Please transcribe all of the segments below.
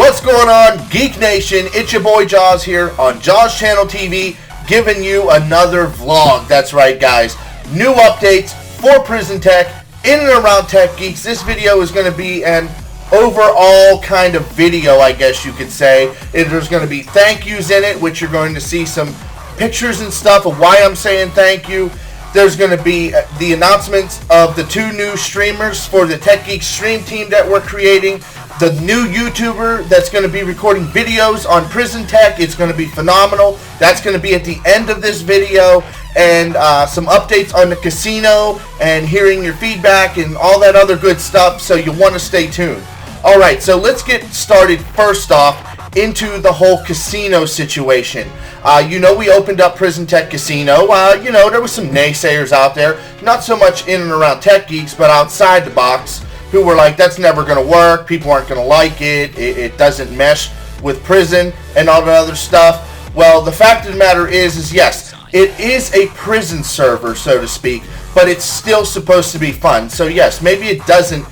What's going on, Geek Nation? It's your boy Jaws here on Jaws Channel TV, giving you another vlog. That's right, guys. New updates for PrisonTech in and around Tech Geeks. This video is going to be an overall kind of video, I guess you could say. There's going to be thank yous in it, which you're going to see some pictures and stuff of why I'm saying thank you. There's going to be the announcements of the two new streamers for the Tech Geeks stream team that we're creating. The new YouTuber that's going to be recording videos on PrisonTech. It's going to be phenomenal. That's going to be at the end of this video. And some updates on the casino and hearing your feedback and all that other good stuff. So you want to stay tuned. Alright, so let's get started first off into the whole casino situation. We opened up PrisonTech Casino. There was some naysayers out there. Not so much in and around Tech Geeks, but outside the box, who were like, that's never going to work, people aren't going to like it, it doesn't mesh with prison and all that other stuff. Well, the fact of the matter is yes, it is a prison server, so to speak, but it's still supposed to be fun. So yes, maybe it doesn't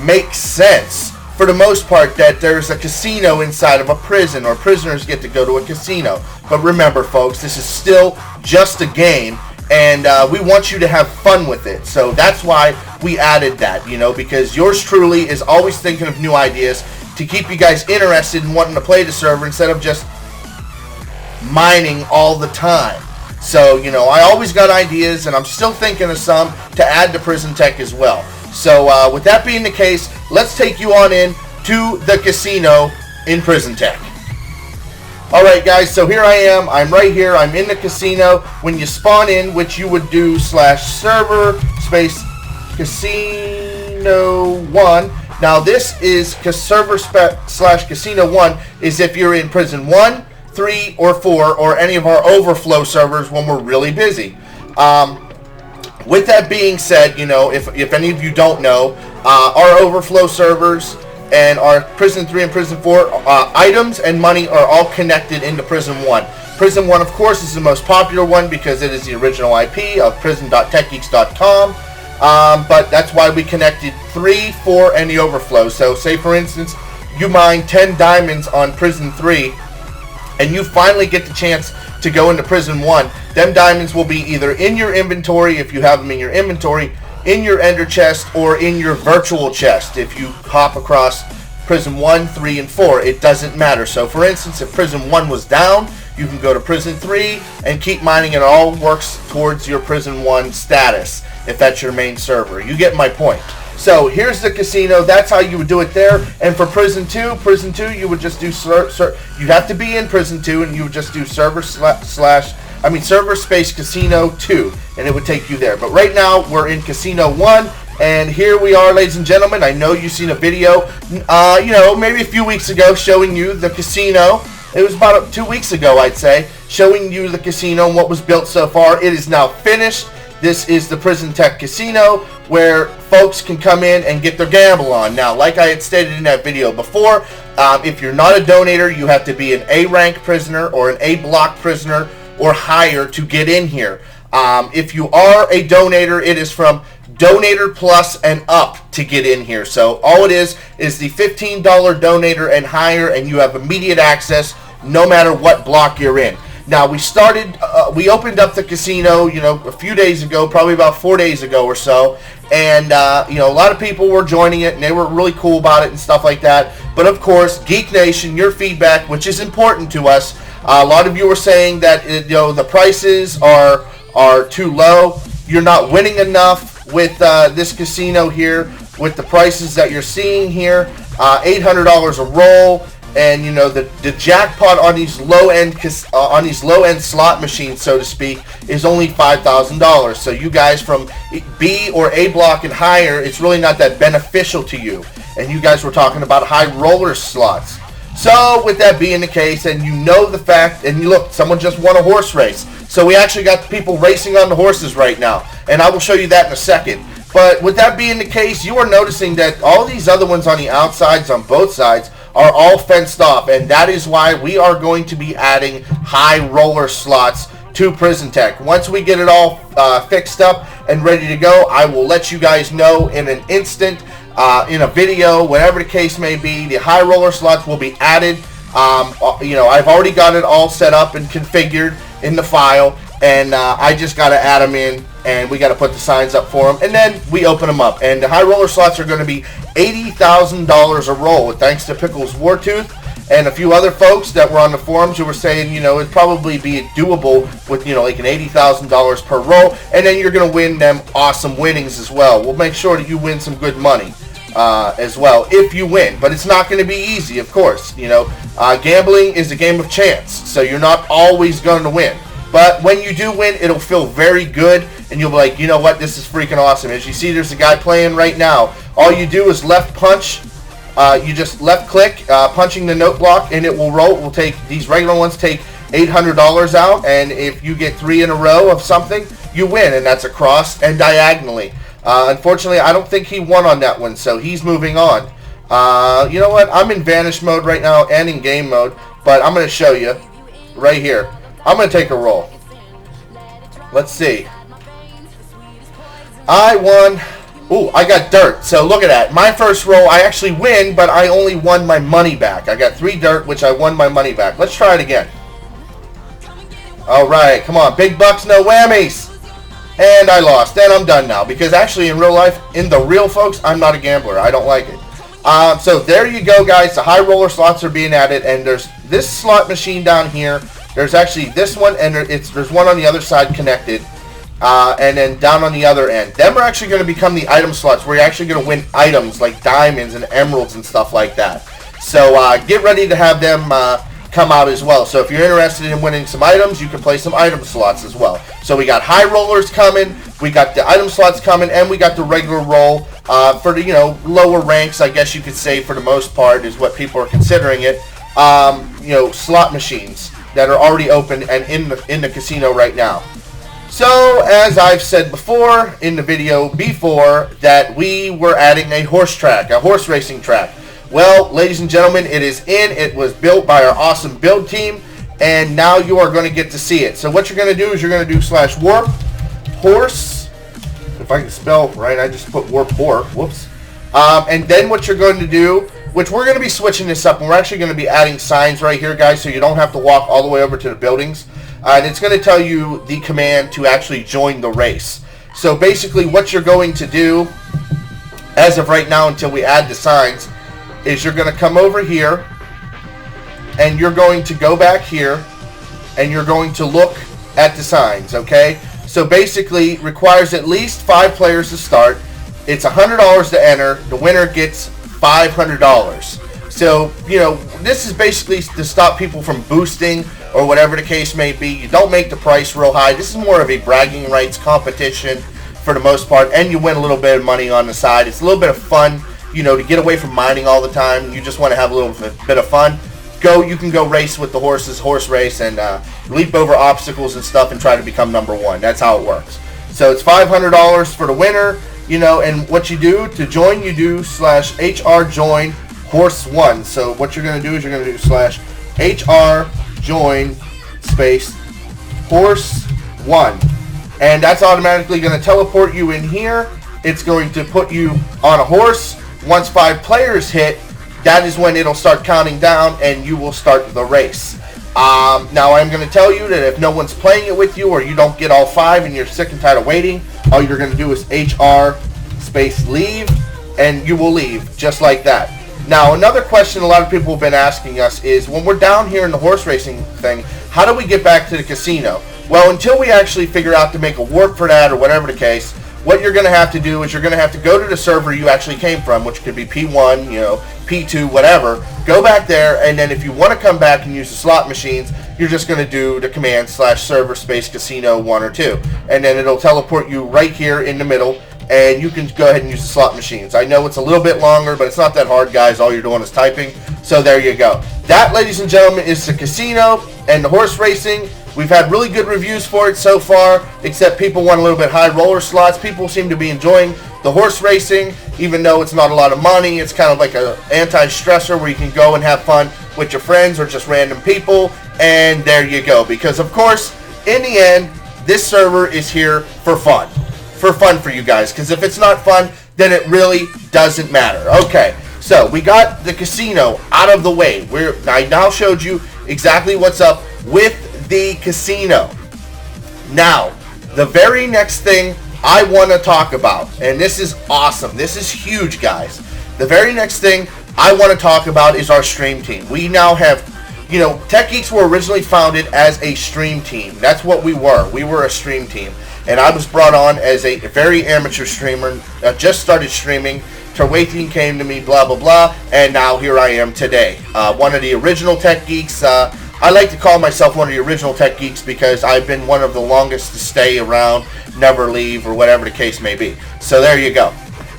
make sense for the most part that there's a casino inside of a prison, or prisoners get to go to a casino. But remember, folks, this is still just a game, and we want you to have fun with it. So that's why we added that, because yours truly is always thinking of new ideas to keep you guys interested in wanting to play the server instead of just mining all the time. So, I always got ideas, and I'm still thinking of some to add to PrisonTech as well. So, with that being the case, let's take you on in to the casino in PrisonTech. Alright guys, so here I am, I'm right here, I'm in the casino. When you spawn in, which you would do /server space casino 1. Now this is server /casino 1 is if you're in prison 1, 3, or 4, or any of our overflow servers when we're really busy. With that being said, if any of you don't know, our overflow servers and our Prison 3 and Prison 4 items and money are all connected into Prison 1. Prison 1, of course, is the most popular one because it is the original IP of prison.techgeeks.com. But that's why we connected 3, 4, and the overflow. So, say for instance, you mine 10 diamonds on Prison 3, and you finally get the chance to go into Prison 1. Them diamonds will be either in your inventory, if you have them in your inventory, in your ender chest, or in your virtual chest if you hop across Prison 1, 3, and 4. It doesn't matter. So for instance, if Prison 1 was down, you can go to Prison 3 and keep mining. It all works towards your Prison 1 status if that's your main server. You get my point. So here's the casino. That's how you would do it there. And for Prison 2, you would just do you'd have to be in Prison 2, and you would just do server space casino 2, and it would take you there. But right now we're in casino 1, and here we are, ladies and gentlemen. I know you've seen a video maybe a few weeks ago showing you the casino. It was about 2 weeks ago, I'd say, showing you the casino and what was built so far. It is now finished. This is the PrisonTech Casino, where folks can come in and get their gamble on. Now, like I had stated in that video before, if you're not a donator, you have to be an A rank prisoner or an A block prisoner or higher to get in here. If you are a donator, it is from Donator Plus and up to get in here. So all it is the $15 donator and higher, and you have immediate access no matter what block you're in. Now, we opened up the casino, a few days ago, probably about 4 days ago or so, and, a lot of people were joining it, and they were really cool about it and stuff like that. But, of course, Geek Nation, your feedback, which is important to us, a lot of you were saying that, the prices are too low. You're not winning enough with this casino here, with the prices that you're seeing here, $800 a roll. And the jackpot on these low end slot machines, so to speak, is only $5,000. So you guys from B or A block and higher, it's really not that beneficial to you. And you guys were talking about high roller slots. So with that being the case, and the fact, and you look, someone just won a horse race. So we actually got people racing on the horses right now, and I will show you that in a second. But with that being the case, you are noticing that all these other ones on the outsides, on both sides, are all fenced off, and that is why we are going to be adding high roller slots to PrisonTech. Once we get it all fixed up and ready to go, I will let you guys know in an instant. in a video, whatever the case may be. The high roller slots will be added. I've already got it all set up and configured in the file, and I just got to add them in, and we got to put the signs up for them, and then we open them up. And the high roller slots are going to be $80,000 a roll, thanks to Pickles Wartooth and a few other folks that were on the forums who were saying, it'd probably be doable with, like an $80,000 per roll, and then you're going to win them awesome winnings as well. We'll make sure that you win some good money as well if you win, but it's not going to be easy, of course. Gambling is a game of chance, so you're not always going to win. But when you do win, it'll feel very good, and you'll be like, you know what, this is freaking awesome. As you see, there's a guy playing right now. All you do is left punch. You just left click, punching the note block, and it will roll. We'll take these regular ones, take $800 out, and if you get 3 in a row of something, you win, and that's across and diagonally. Unfortunately, I don't think he won on that one, so he's moving on. You know what? I'm in vanish mode right now and in game mode, but I'm going to show you right here. I'm going to take a roll. Let's see. I won. Ooh, I got dirt. So look at that. My first roll, I actually win, but I only won my money back. I got 3 dirt, which I won my money back. Let's try it again. All right, come on. Big bucks, no whammies. And I lost. And I'm done now. Because actually, in real life, in the real folks, I'm not a gambler. I don't like it. So there you go, guys. The high roller slots are being added. And there's this slot machine down here. There's actually this one, and there's one on the other side connected. And then down on the other end. Them are actually going to become the item slots where you're actually going to win items like diamonds and emeralds and stuff like that. So get ready to have them come out as well. So if you're interested in winning some items, you can play some item slots as well. So we got high rollers coming, we got the item slots coming, and we got the regular roll for the lower ranks, I guess you could say, for the most part is what people are considering it. Slot machines that are already open and in the casino right now. So, as I've said before in the video before, that we were adding a horse racing track. Well, ladies and gentlemen, it is in. It was built by our awesome build team, and now you are going to get to see it. So what you're going to do is you're going to do /warp horse. If I can spell right, I just put warp horse. Whoops. And then what you're going to do, which we're going to be switching this up, and we're actually going to be adding signs right here, guys, so you don't have to walk all the way over to the buildings. And it's going to tell you the command to actually join the race. So basically what you're going to do, as of right now until we add the signs, is you're going to come over here, and you're going to go back here, and you're going to look at the signs, okay? So basically, requires at least 5 players to start. It's $100 to enter. The winner gets $500. So, this is basically to stop people from boosting or whatever the case may be. You don't make the price real high. This is more of a bragging rights competition for the most part, and you win a little bit of money on the side. It's a little bit of fun, to get away from mining all the time. You just want to have a little bit of fun. You can go race with the horses, horse race, and leap over obstacles and stuff and try to become number 1. That's how it works. So it's $500 for the winner, and what you do to join, you do /HR join horse 1. So what you're going to do is you're going to do /HR join space horse 1. And that's automatically going to teleport you in here. It's going to put you on a horse. Once 5 players hit, that is when it'll start counting down and you will start the race. Now I'm going to tell you that if no one's playing it with you, or you don't get all 5 and you're sick and tired of waiting, all you're going to do is HR space leave, and you will leave just like that. Now, another question a lot of people have been asking us is, when we're down here in the horse racing thing, how do we get back to the casino? Well, until we actually figure out to make a warp for that or whatever the case, what you're going to have to do is you're going to have to go to the server you actually came from, which could be P1, P2, whatever. Go back there, and then if you want to come back and use the slot machines, you're just going to do the command /server space casino 1 or 2. And then it'll teleport you right here in the middle, and you can go ahead and use the slot machines. I know it's a little bit longer, but it's not that hard, guys. All you're doing is typing. So there you go. That, ladies and gentlemen, is the casino and the horse racing. We've had really good reviews for it so far, except people want a little bit high roller slots. People seem to be enjoying the horse racing, even though it's not a lot of money. It's kind of like an anti-stressor where you can go and have fun with your friends or just random people. And there you go. Because, of course, in the end, this server is here for fun. For fun for you guys. Because if it's not fun, then it really doesn't matter. Okay, so we got the casino out of the way. I now showed you exactly what's up with the casino. Now, the very next thing I want to talk about, and this is awesome. This is huge, guys. The very next thing I want to talk about is our stream team. We now have, Tech Geeks were originally founded as a stream team. That's what we were. We were a stream team. And I was brought on as a very amateur streamer. Just started streaming. Terwathian came to me, blah, blah, blah. And now here I am today. One of the original Tech Geeks. I like to call myself one of the original Tech Geeks because I've been one of the longest to stay around, never leave, or whatever the case may be. So there you go.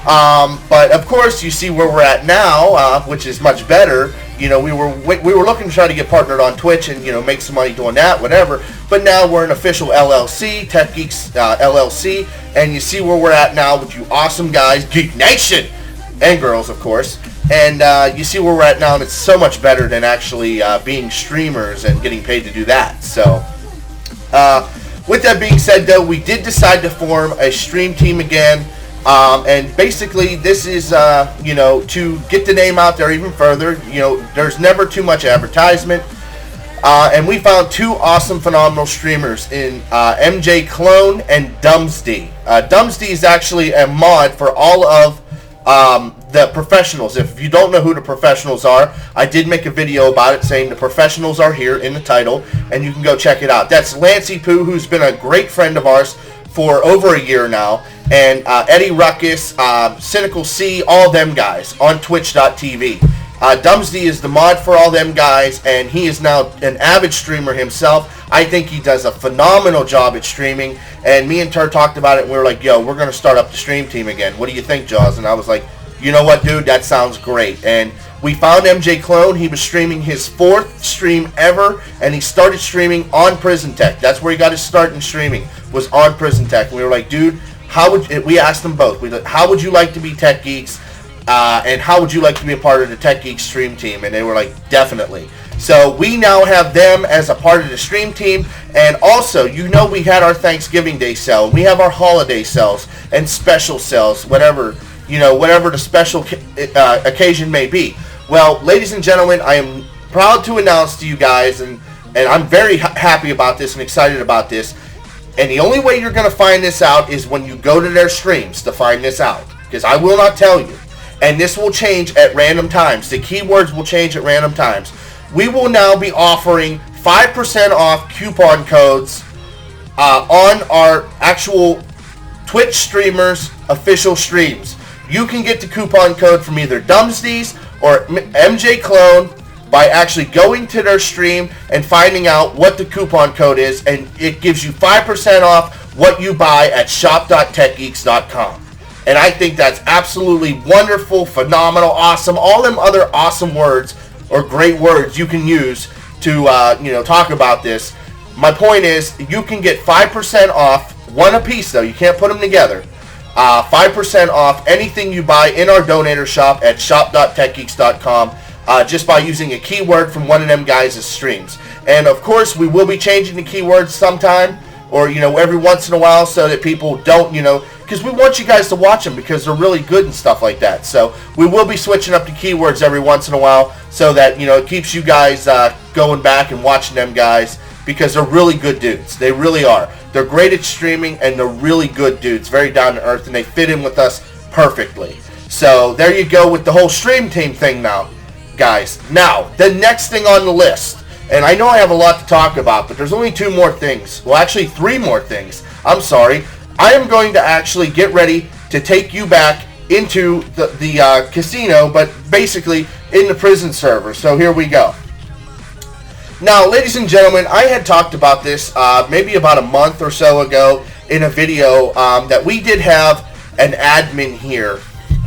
But of course, you see where we're at now, which is much better. We were looking to try to get partnered on Twitch and make some money doing that, whatever. But now we're an official LLC, Tech Geeks LLC, and you see where we're at now with you awesome guys, Geek Nation, and girls, of course. And you see where we're at now, and it's so much better than actually being streamers and getting paid to do that. So, with that being said, though, we did decide to form a stream team again. And basically, this is, to get the name out there even further. There's never too much advertisement. And we found two awesome, phenomenal streamers in MJ Clone and Dumsdy. Dumsdy is actually a mod for all of the professionals. If you don't know who the professionals are, I did make a video about it saying the professionals are here in the title, and you can go check it out. That's Lancey Poo, who's been a great friend of ours for over a year now, and Eddie Ruckus, Cynical C, all them guys on twitch.tv. Dumsdy is the mod for all them guys, and he is now an avid streamer himself. I think he does a phenomenal job at streaming, and me and Tur talked about it, and we were like, yo, we're going to start up the stream team again. What do you think, Jaws? And I was like, you know what, dude, that sounds great. And we found MJ Clone. He was streaming his 4th stream ever, and he started streaming on PrisonTech. That's where he got his start in streaming, was on PrisonTech. And we were like, dude, we asked them both, how would you like to be Tech Geeks, and how would you like to be a part of the Tech Geeks stream team? And they were like, definitely. So we now have them as a part of the stream team, and also, we had our Thanksgiving Day sale, we have our holiday sales and special sales, whatever the special occasion may be. Well, ladies and gentlemen, I am proud to announce to you guys, and I'm very happy about this and excited about this, and the only way you're going to find this out is when you go to their streams to find this out, because I will not tell you, and this will change at random times. The keywords will change at random times. We will now be offering 5% off coupon codes on our actual Twitch streamers' official streams. You can get the coupon code from either Dumsdy's or MJ Clone by actually going to their stream and finding out what the coupon code is, and it gives you 5% off what you buy at shop.techgeeks.com. And I think that's absolutely wonderful, phenomenal, awesome, all them other awesome words or great words you can use to talk about this. My point is, you can get 5% off, one apiece though, you can't put them together. 5% off anything you buy in our donator shop at shop.techgeeks.com just by using a keyword from one of them guys' streams. And of course, we will be changing the keywords sometime, or every once in a while, so that people don't, because we want you guys to watch them because they're really good and stuff like that. So we will be switching up the keywords every once in a while so that it keeps you guys going back and watching them guys, because they're really good dudes. They really are. They're great at streaming, and they're really good dudes, very down to earth, and they fit in with us perfectly. So there you go with the whole stream team thing now, guys. Now, the next thing on the list, and I know I have a lot to talk about, but there's only 2 more things. Well, actually 3 more things. I'm sorry. I am going to actually get ready to take you back into the casino, but basically in the prison server. So here we go. Now, ladies and gentlemen, I had talked about this maybe about a month or so ago in a video that we did have an admin here.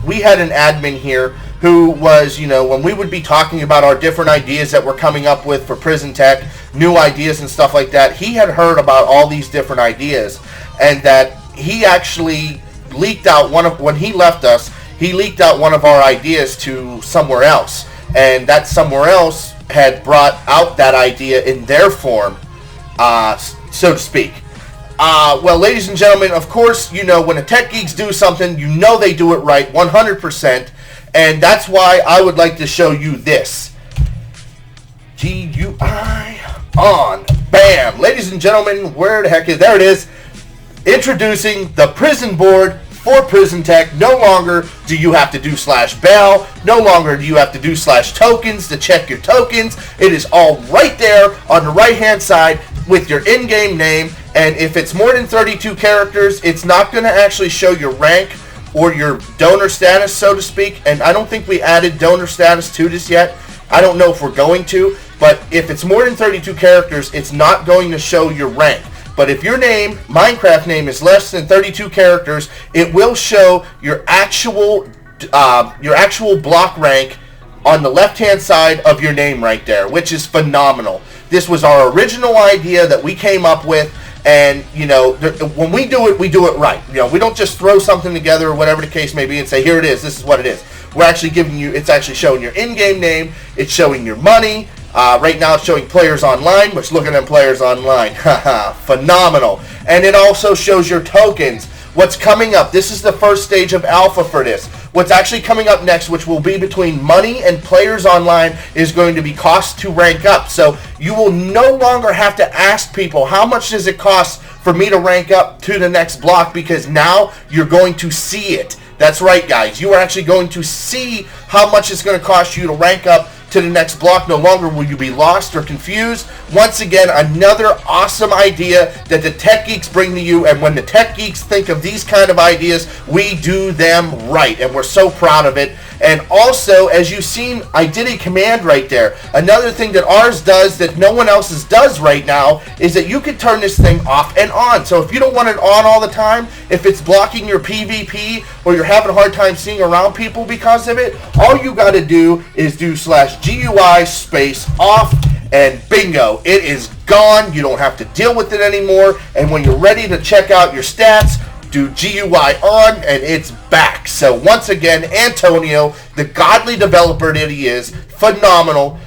We had an admin here who was, when we would be talking about our different ideas that we're coming up with for PrisonTech, new ideas and stuff like that, he had heard about all these different ideas, and that he actually leaked out when he left us, he leaked out one of our ideas to somewhere else, and that somewhere else had brought out that idea in their form, so to speak. Well, ladies and gentlemen, of course, you know, when the tech geeks do something, you know they do it right, 100%. And that's why I would like to show you this. GUI on. Bam. Ladies and gentlemen, where the heck is... There it is. Introducing the prison board for PrisonTech. No longer do you have to do /bail. No longer do you have to do /tokens to check your tokens. It is all right there on the right-hand side with your in-game name. And if it's more than 32 characters, it's not going to actually show your rank or your donor status, so to speak. And I don't think we added donor status to this yet. I don't know if we're going to. But if it's more than 32 characters, it's not going to show your rank. But if your name, Minecraft name, is less than 32 characters, it will show your actual block rank on the left-hand side of your name right there, which is phenomenal. This was our original idea that we came up with, and you know, when we do it right. You know, we don't just throw something together or whatever the case may be and say, here it is, this is what it is. We're actually giving you, it's actually showing your in-game name, it's showing your money. Right now it's showing players online, which look at them players online. Haha, phenomenal. And it also shows your tokens. What's coming up, this is the first stage of alpha for this. What's actually coming up next, which will be between money and players online, is going to be cost to rank up. So you will no longer have to ask people, how much does it cost for me to rank up to the next block? Because now you're going to see it. That's right, guys. You are actually going to see how much it's going to cost you to rank up to the next block. No longer will you be lost or confused. Once again, another awesome idea that the tech geeks bring to you, and when the tech geeks think of these kind of ideas, we do them right, and we're so proud of it. And also, as you've seen, I did a command right there. Another thing that ours does that no one else's does right now is that you can turn this thing off and on. So if you don't want it on all the time, if it's blocking your PvP or you're having a hard time seeing around people because of it, all you got to do is do /GUI space off, and bingo, it is gone. You don't have to deal with it anymore. And when you're ready to check out your stats, do GUI on, and it's back. So once again, Antonio, the godly developer that he is, phenomenal,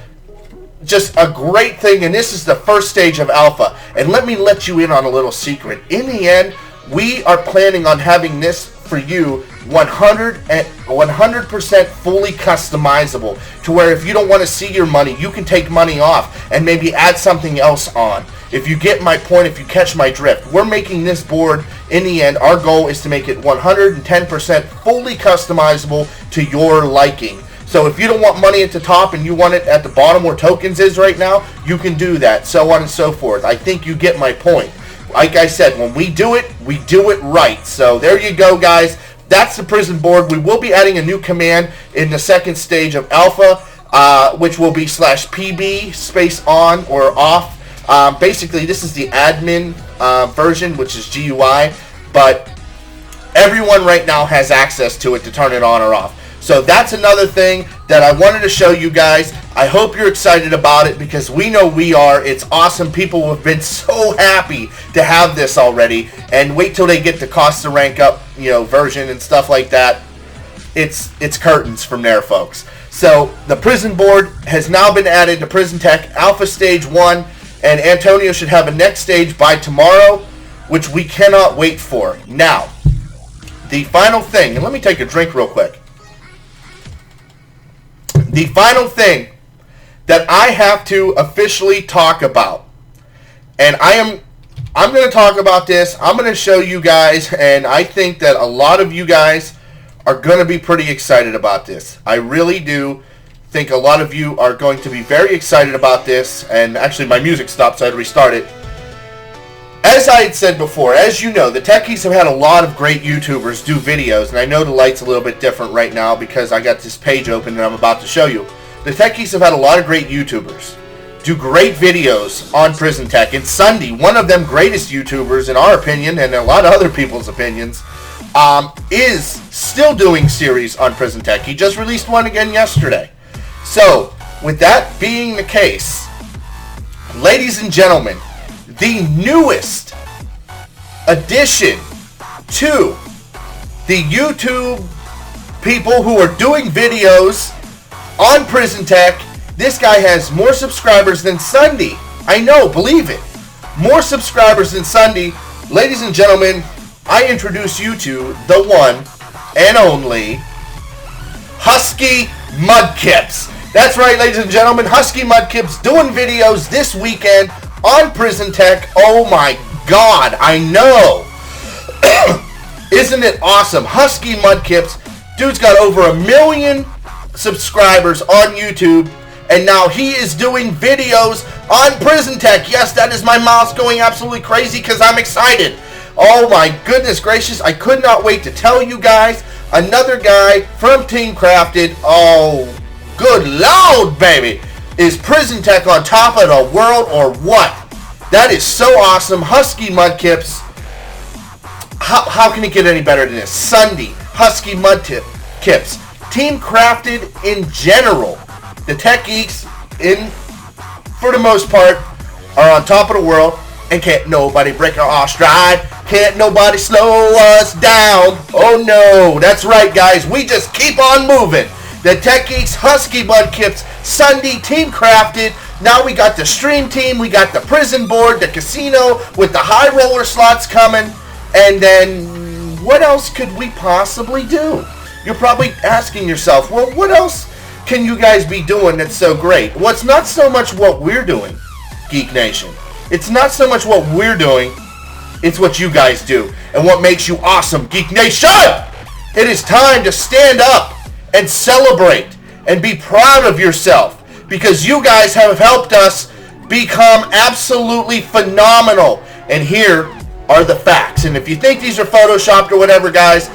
just a great thing. And this is the first stage of alpha. And let me let you in on a little secret. In the end, we are planning on having this for you 100% fully customizable, to where if you don't want to see your money, you can take money off and maybe add something else on. If you get my point, if you catch my drift, we're making this board, in the end, our goal is to make it 110% fully customizable to your liking. So if you don't want money at the top and you want it at the bottom where tokens is right now, you can do that, so on and so forth. I think you get my point. Like I said, when we do it right. So there you go, guys. That's the prison board. We will be adding a new command in the second stage of alpha, which will be /PB space on or off. Basically, this is the admin version, which is GUI, but everyone right now has access to it to turn it on or off. So that's another thing that I wanted to show you guys. I hope you're excited about it, because we know we are. It's awesome. People have been so happy to have this already, and wait till they get the cost to rank up, you know, version and stuff like that. It's curtains from there, folks. So the prison board has now been added to PrisonTech Alpha Stage 1, and Antonio should have a next stage by tomorrow, which we cannot wait for. Now, the final thing, and let me take a drink real quick. The final thing that I have to officially talk about, and I'm going to talk about this. I'm going to show you guys, and I think that a lot of you guys are going to be pretty excited about this. I really do think a lot of you are going to be very excited about this. And actually, my music stopped, so I had to restart it. As I had said before, as you know, the techies have had a lot of great YouTubers do videos, and I know the light's a little bit different right now because I got this page open and I'm about to show you. The techies have had a lot of great YouTubers do great videos on PrisonTech, and Sunday, one of them greatest YouTubers in our opinion, and a lot of other people's opinions, is still doing series on PrisonTech. He just released one again yesterday. So, with that being the case, ladies and gentlemen, the newest addition to the YouTube people who are doing videos on PrisonTech. This guy has more subscribers than Sunday. I know, believe it. More subscribers than Sunday. ladies and gentlemen, I introduce you to the one and only Husky Mudkips. That's right, ladies and gentlemen, Husky Mudkips doing videos this weekend on PrisonTech. Oh my God, I know. Isn't it awesome? Husky Mudkips, dude's got over 1 million subscribers on YouTube, and now he is doing videos on PrisonTech. Yes, that is my mouse going absolutely crazy because I'm excited. Oh my goodness gracious, I could not wait to tell you guys. Another guy from Team Crafted, oh good lord baby, is PrisonTech on top of the world or what? That is so awesome. Husky Mudkips, how can it get any better than this? Sunday, Husky Mudkips, Team Crafted in general. The tech geeks, for the most part, are on top of the world, and can't nobody break our stride. Can't nobody slow us down. Oh no, that's right guys, we just keep on moving. The tech geeks, Husky Mudkips, Sunday, Team Crafted. Now we got the stream team, we got the prison board, the casino with the high roller slots coming. And then, what else could we possibly do? You're probably asking yourself, well, what else can you guys be doing that's so great? Well, it's not so much what we're doing, Geek Nation. It's not so much what we're doing, it's what you guys do. And what makes you awesome, Geek Nation! It is time to stand up and celebrate and be proud of yourself, because you guys have helped us become absolutely phenomenal. And here are the facts. And if you think these are photoshopped or whatever, guys,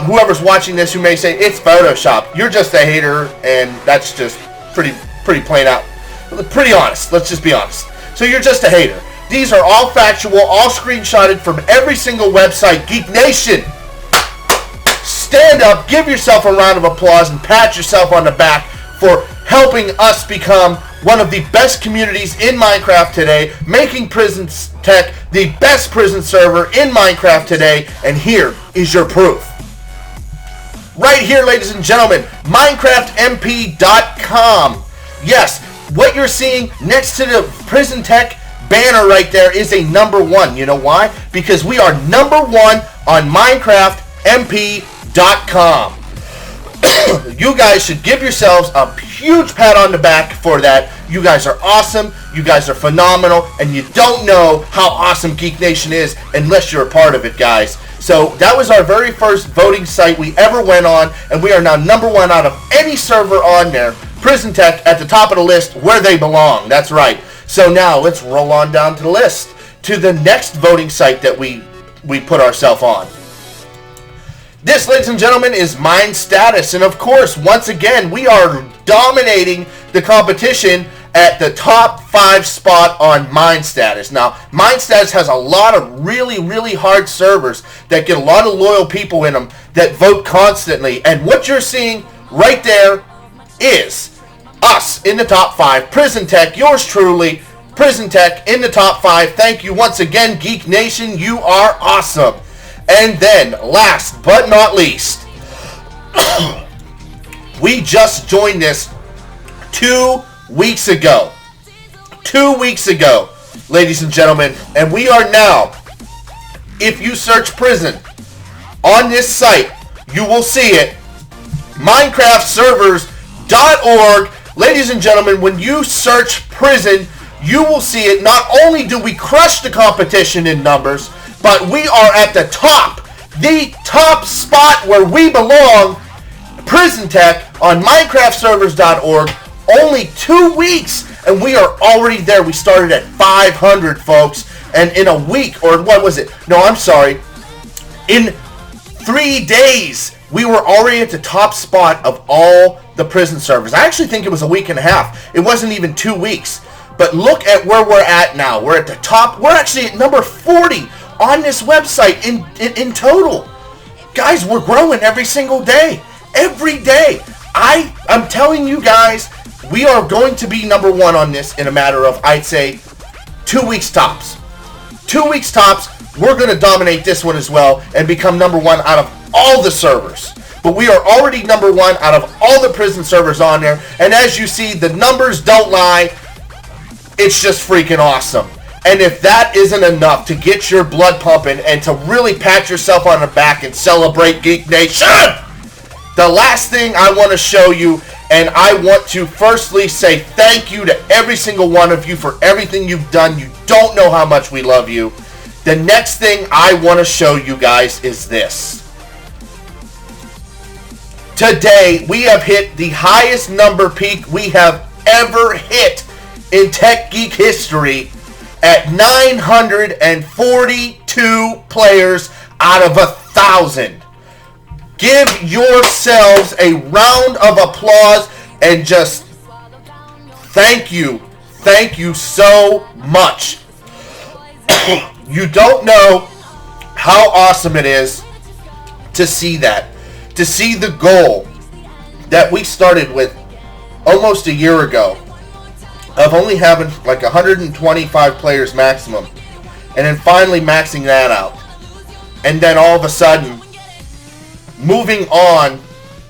whoever's watching this who may say it's photoshopped, you're just a hater, and that's just pretty plain out, pretty honest. Let's just be honest. So you're just a hater. These are all factual, all screenshotted from every single website. Geek Nation, stand up, give yourself a round of applause, and pat yourself on the back for helping us become one of the best communities in Minecraft today, making PrisonTech the best prison server in Minecraft today, and here is your proof. Right here, ladies and gentlemen, MinecraftMP.com. Yes, what you're seeing next to the PrisonTech banner right there is a #1. You know why? Because we are #1 on MinecraftMP.com. You guys should give yourselves a huge pat on the back for that. You guys are awesome, you guys are phenomenal, and you don't know how awesome Geek Nation is unless you're a part of it, guys. So that was our very first voting site we ever went on, and we are now #1 out of any server on there. PrisonTech at the top of the list where they belong. That's right. So now let's roll on down to the list to the next voting site that we put ourselves on. This, ladies and gentlemen, is Mine Status, and of course, once again, we are dominating the competition at the top 5 spot on Mine Status. Now, Mine Status has a lot of really hard servers that get a lot of loyal people in them that vote constantly, and what you're seeing right there is us in the top 5. PrisonTech, yours truly, PrisonTech in the top 5. Thank you once again, Geek Nation. You are awesome. And then, last but not least, we just joined this 2 weeks ago. 2 weeks ago, ladies and gentlemen. And we are now, if you search prison on this site, you will see it. MinecraftServers.org. Ladies and gentlemen, when you search prison, you will see it. Not only do we crush the competition in numbers, but we are at the top spot where we belong, PrisonTech on MinecraftServers.org. Only 2 weeks, and we are already there. We started at 500, folks, and in a week, or what was it? No, I'm sorry. In 3 days, we were already at the top spot of all the prison servers. I actually think it was a week and a half. It wasn't even 2 weeks. But look at where we're at now. We're at the top. We're actually at number 40 on this website in total. Guys, we're growing every single day. Every day. I'm telling you guys, we are going to be #1 on this in a matter of, I'd say, 2 weeks tops. 2 weeks tops. We're going to dominate this one as well and become #1 out of all the servers. But we are already #1 out of all the prison servers on there. And as you see, the numbers don't lie. It's just freaking awesome. And if that isn't enough to get your blood pumping and to really pat yourself on the back and celebrate Geek Nation, the last thing I want to show you, and I want to firstly say thank you to every single one of you for everything you've done. You don't know how much we love you. The next thing I want to show you guys is this. Today, we have hit the highest number peak we have ever hit in Tech Geek history at 942 players out of 1,000. Give yourselves a round of applause and just thank you. Thank you so much. You don't know how awesome it is to see that. To see the goal that we started with almost a year ago of only having like 125 players maximum, and then finally maxing that out, and then all of a sudden moving on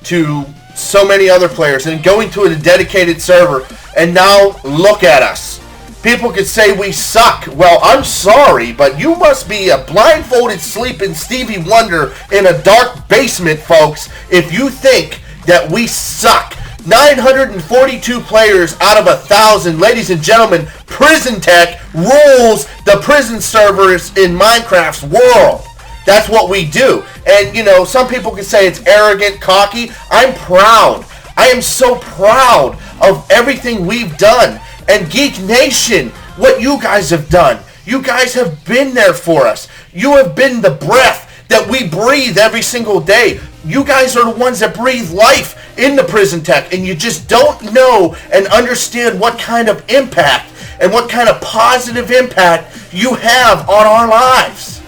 to so many other players and going to a dedicated server, and now look at us. People could say we suck. Well, I'm sorry, but you must be a blindfolded sleeping Stevie Wonder in a dark basement, folks, if you think that we suck. 942 players out of 1,000. Ladies and gentlemen, PrisonTech rules the prison servers in Minecraft's world. That's what we do. And, you know, some people can say it's arrogant, cocky. I'm proud. I am so proud of everything we've done. And Geek Nation, what you guys have done. You guys have been there for us. You have been the breath that we breathe every single day. You guys are the ones that breathe life in the PrisonTech, and you just don't know and understand what kind of impact and what kind of positive impact you have on our lives.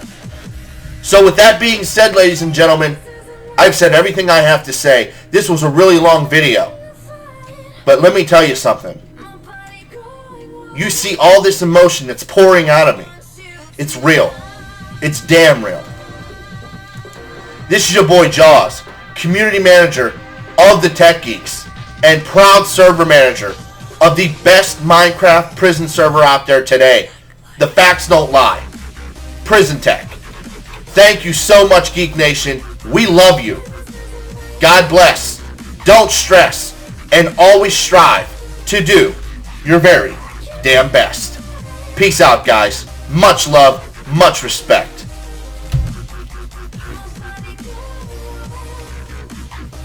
So with that being said, ladies and gentlemen, I've said everything I have to say. This was a really long video. But let me tell you something. You see all this emotion that's pouring out of me. It's real. It's damn real. This is your boy Jaws, community manager of the Tech Geeks and proud server manager of the best Minecraft prison server out there today. The facts don't lie. PrisonTech. Thank you so much, Geek Nation. We love you. God bless. Don't stress. And always strive to do your very damn best. Peace out, guys. Much love, much respect.